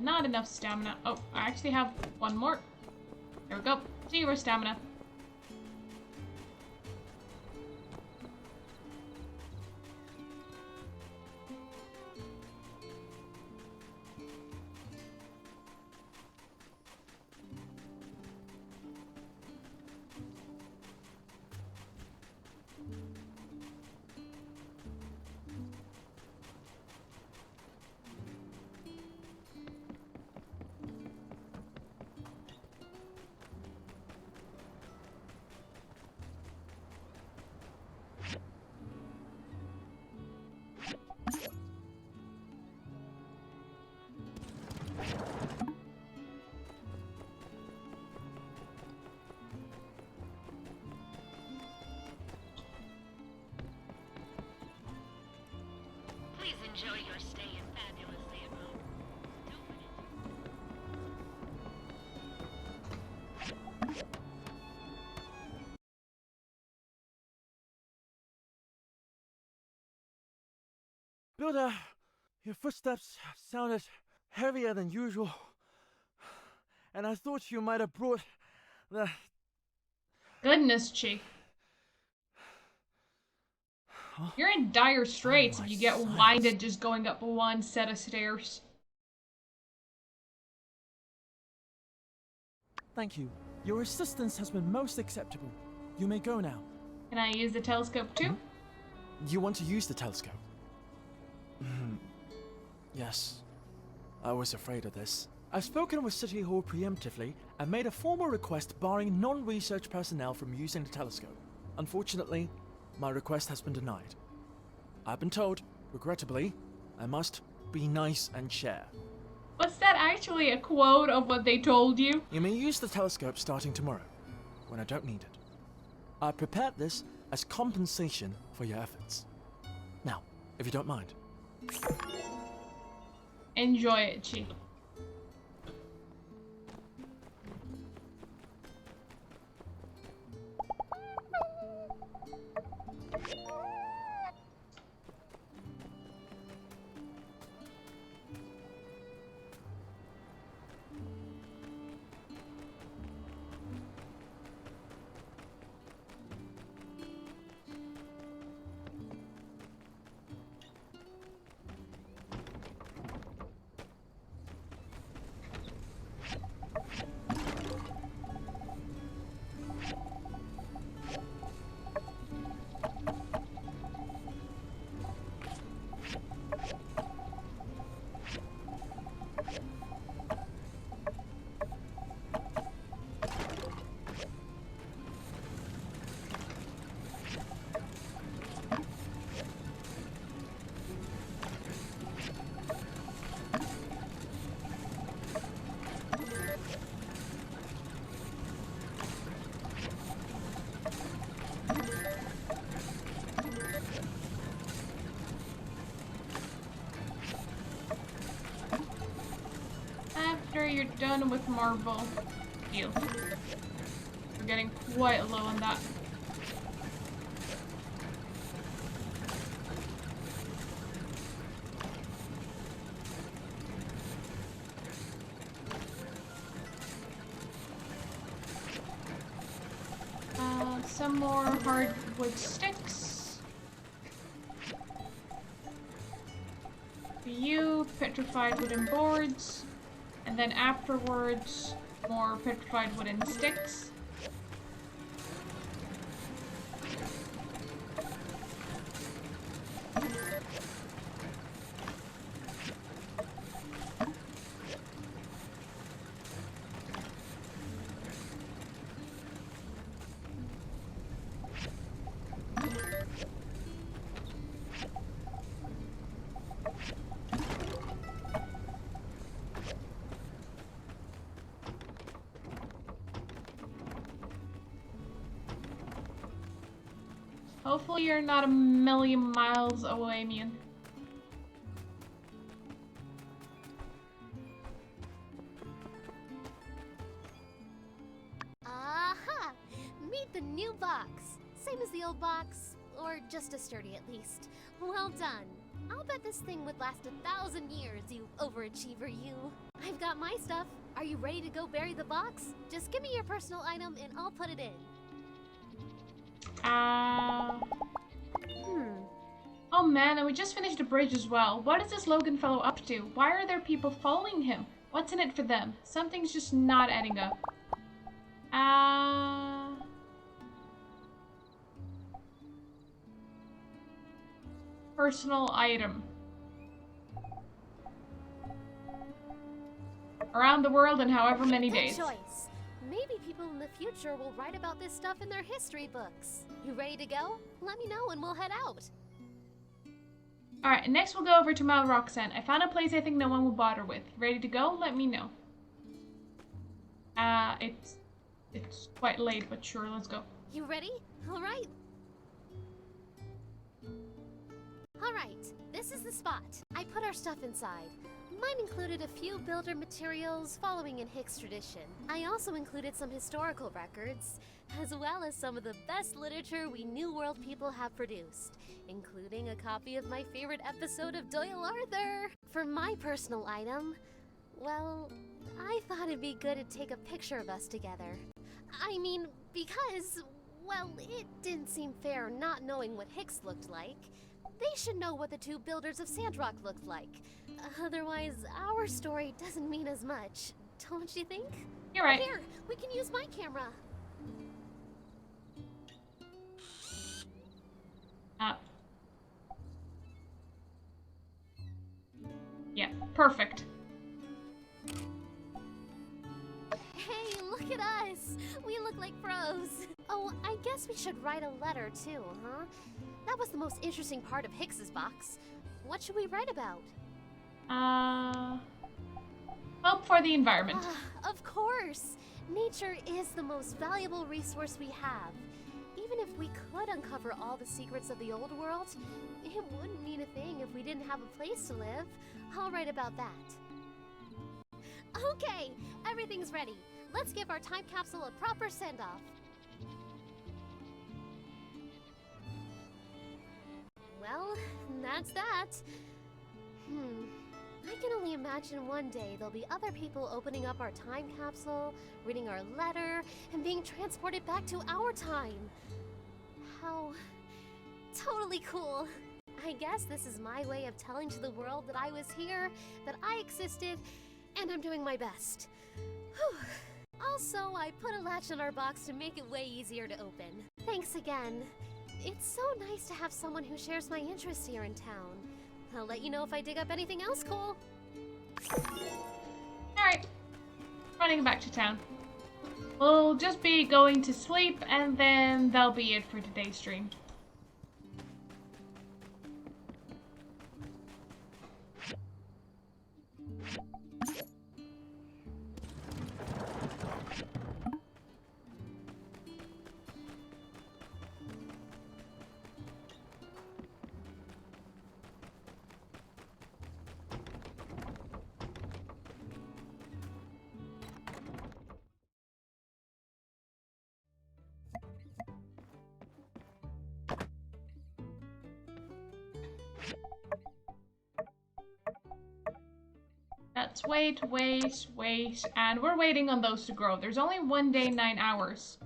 Speaker 1: Not enough stamina. Oh, I actually have one more. There we go. 0 stamina.
Speaker 14: Please enjoy your stay in fabulous Sandrock.
Speaker 13: Builder, your footsteps sounded heavier than usual. And I thought you might have brought the...
Speaker 1: Goodness, Chief. You're in dire straits if you get winded just going up one set of stairs.
Speaker 13: Thank you. Your assistance has been most acceptable. You may go now.
Speaker 1: Can I use the telescope too?
Speaker 13: You want to use the telescope? Yes. I was afraid of this. I've spoken with City Hall preemptively and made a formal request barring non-research personnel from using the telescope. Unfortunately, my request has been denied. I've been told, regrettably, I must be nice and share.
Speaker 1: Was that actually a quote of what they told you?
Speaker 13: You may use the telescope starting tomorrow, when I don't need it. I prepared this as compensation for your efforts. Now, if you don't mind.
Speaker 1: Enjoy it, Chief. Done with marble. Deal. We're getting quite low on that. Some more hardwood sticks. For you, petrified wooden boards. And then afterwards, more petrified wooden sticks. Hopefully you're not a million miles away, man.
Speaker 10: Aha! Meet the new box. Same as the old box, or just as sturdy at least. Well done. I'll bet this thing would last 1,000 years, you overachiever you. I've got my stuff. Are you ready to go bury the box? Just give me your personal item and I'll put it in.
Speaker 1: Oh man, and we just finished the bridge as well. What is this Logan fellow up to? Why are there people following him? What's in it for them? Something's just not adding up. Personal item. Around the world in however many days.
Speaker 10: Good choice. Maybe people in the future will write about this stuff in their history books. You ready to go? Let me know and we'll head out.
Speaker 1: Alright, next we'll go over to Mount Roxanne. I found a place I think no one will bother with. Ready to go? Let me know. It's quite late, but sure, let's go.
Speaker 10: You ready? Alright. Alright, this is the spot. I put our stuff inside. Mine included a few builder materials following in Hicks tradition. I also included some historical records, as well as some of the best literature we New World people have produced, including a copy of my favorite episode of Doyle Arthur. For my personal item, well, I thought it'd be good to take a picture of us together. I mean, because, well, it didn't seem fair not knowing what Hicks looked like. They should know what the two builders of Sandrock looked like. Otherwise, our story doesn't mean as much, don't you think?
Speaker 1: You're right.
Speaker 10: Here, we can use my camera.
Speaker 1: Yeah, perfect.
Speaker 10: Hey, look at us! We look like pros. Oh, I guess we should write a letter too, huh? That was the most interesting part of Hicks's box. What should we write about?
Speaker 1: Hope for the environment.
Speaker 10: Of course! Nature is the most valuable resource we have. Even if we could uncover all the secrets of the old world, it wouldn't mean a thing if we didn't have a place to live. I'll write about that. Okay, everything's ready. Let's give our time capsule a proper send-off. Well, that's that. I can only imagine one day there'll be other people opening up our time capsule, reading our letter, and being transported back to our time. How totally cool. I guess this is my way of telling to the world that I was here, that I existed, and I'm doing my best. Whew. Also, I put a latch on our box to make it way easier to open. Thanks again. It's so nice to have someone who shares my interests here in town. I'll let you know if I dig up anything else cool.
Speaker 1: Alright. Running back to town. We'll just be going to sleep, and then that'll be it for today's stream. let's wait, and we're waiting on those to grow. There's only 1 day, 9 hours.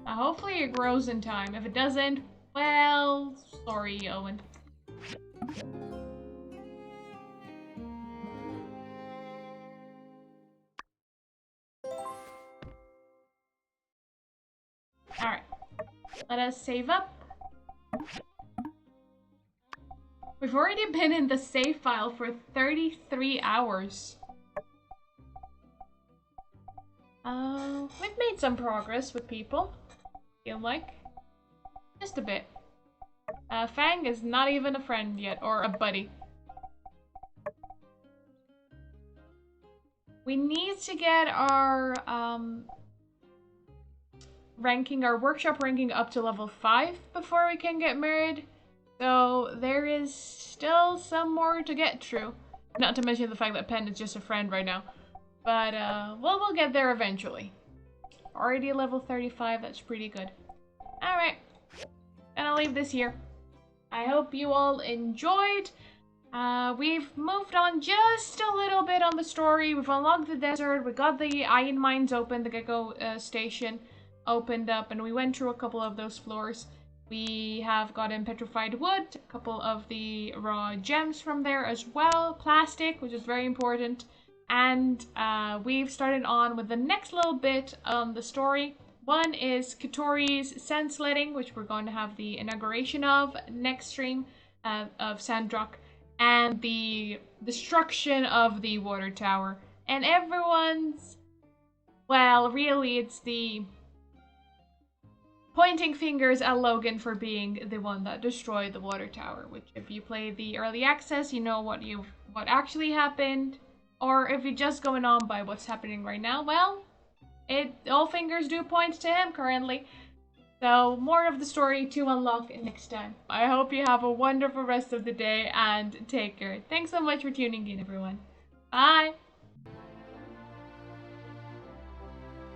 Speaker 1: Hopefully it grows in time. If it doesn't, well, sorry, Owen. Alright, let us save up. We've already been in the save file for 33 hours. We've made some progress with people, feel like. Just a bit. Fang is not even a friend yet, or a buddy. We need to get our, our workshop ranking up to level 5 before we can get married. So there is still some more to get through. Not to mention the fact that Pen is just a friend right now. But, well, we'll get there eventually. Already level 35, that's pretty good. Alright, gonna leave this here. I hope you all enjoyed. We've moved on just a little bit on the story. We've unlocked the desert, we got the iron mines open, the Gecko station opened up, and we went through a couple of those floors. We have gotten petrified wood, a couple of the raw gems from there as well, plastic, which is very important, and we've started on with the next little bit on the story. One is Katori's sand sledding, which we're going to have the inauguration of next stream of Sandrock, and the destruction of the water tower. And everyone's, well, really it's the pointing fingers at Logan for being the one that destroyed the water tower, which if you play the early access, you know what actually happened, or if you're just going on by what's happening right now, well, all fingers do point to him currently. So more of the story to unlock next time. I hope you have a wonderful rest of the day and take care. Thanks so much for tuning in, everyone. Bye!